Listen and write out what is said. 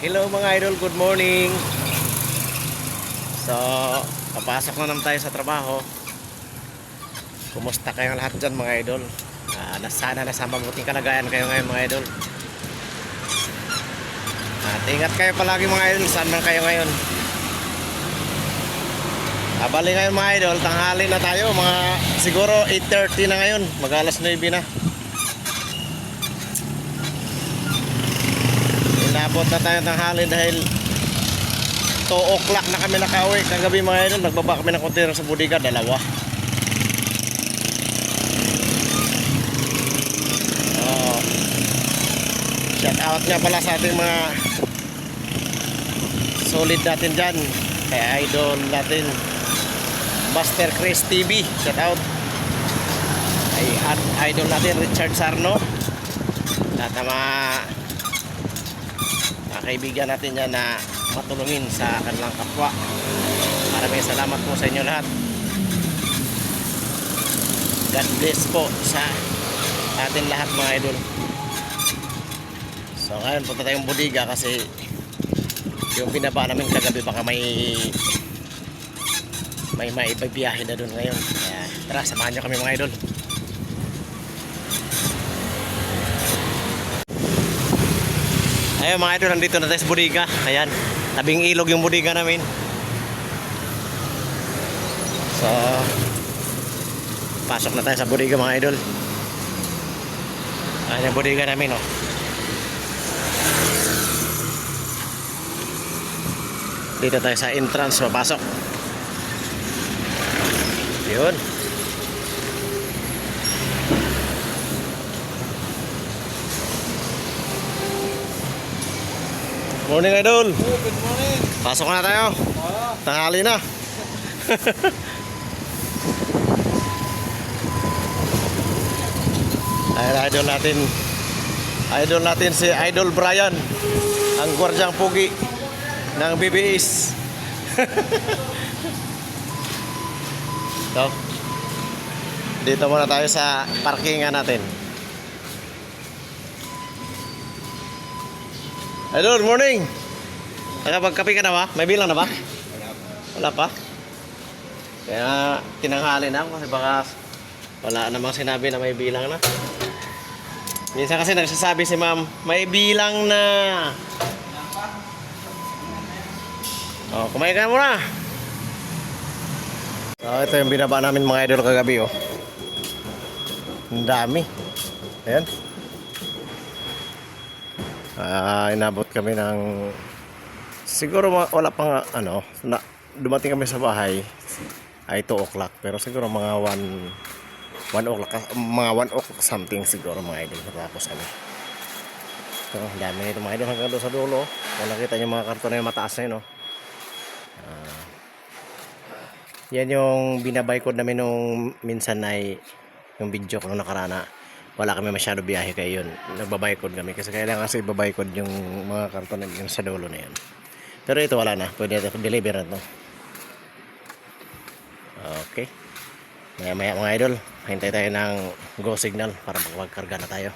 Hello mga idol, good morning. So, papasok na naman tayo sa trabaho. Kumusta kayong lahat dyan mga idol? Sana nasa mabuting kalagayan kayo ngayon mga idol. At ingat kayo palagi mga idol, saan man kayo ngayon. Bali ngayon mga idol, tanghali na tayo, mga siguro 8:30 na ngayon, mag-alas 9 na. Inabot na tayo tanghali dahil 2 o'clock na kami nakauwi kagabi mga idol. Nagbaba kami ng container sa bodega, 2. Shout out nga pala sa ating mga solid natin dyan, kay idol natin Master Chris TV. Shout out ay idol natin Richard Sarno, lahat ng mga kaibigan natin yan na matulungin sa kanilang kapwa. Maraming salamat po sa inyo lahat. God bless po sa atin lahat mga idol. So ngayon punta tayong bodega kasi yung binaba namin kagabi baka may maibiyahe na doon ngayon. Kaya tara, samahan nyo kami mga idol. Ayun mga idol, nandito na tayo sa bodega. Ayan, tabing ilog yung bodega namin. So pasok na tayo sa bodega mga idol. Ayan yung bodega namin, oh. Dito tayo sa entrance, papasok. Yun. Morning idol. Oh, good morning. Pasok na tayo. Tanghali na. Ayan, idol natin si Idol Brian, ang gwardyang pugi ng BBS. So, dito muna tayo sa parkingan natin. Idol, morning. Nakapagkape ka na ba? May bilang na ba? Wala pa. Kaya tinanghali na ako kasi baka wala namang sinabi na may bilang na. Minsan kasi nagsasabi si ma'am, may bilang na. Oh, kumain ka muna. So, ito yung binaba namin mga idol kagabi, oh. Ang dami. Ayan. Inabot kami ng siguro wala pa nga dumating kami sa bahay ay 2 o'clock, pero siguro mga 1 o'clock, mga 1 o'clock something siguro mga idol natapos kami. So ang dami nito mga idol hanggang doon sa dulo. Kung nakita nyo mga karton na yung mataas na yun, oh. Yan yung binabaykod namin nung minsan ay yung video ko nung nakarana. Wala kami masyado biyahe kaya yun, nagbabaykod kami kasi kailangan kasi ibabaykod yung mga karton na yung sa dulo na yan. Pero ito wala na, pwede ito deliver na to. Okay, maya maya mga idol, hintay tayo ng go signal para magkarga na tayo.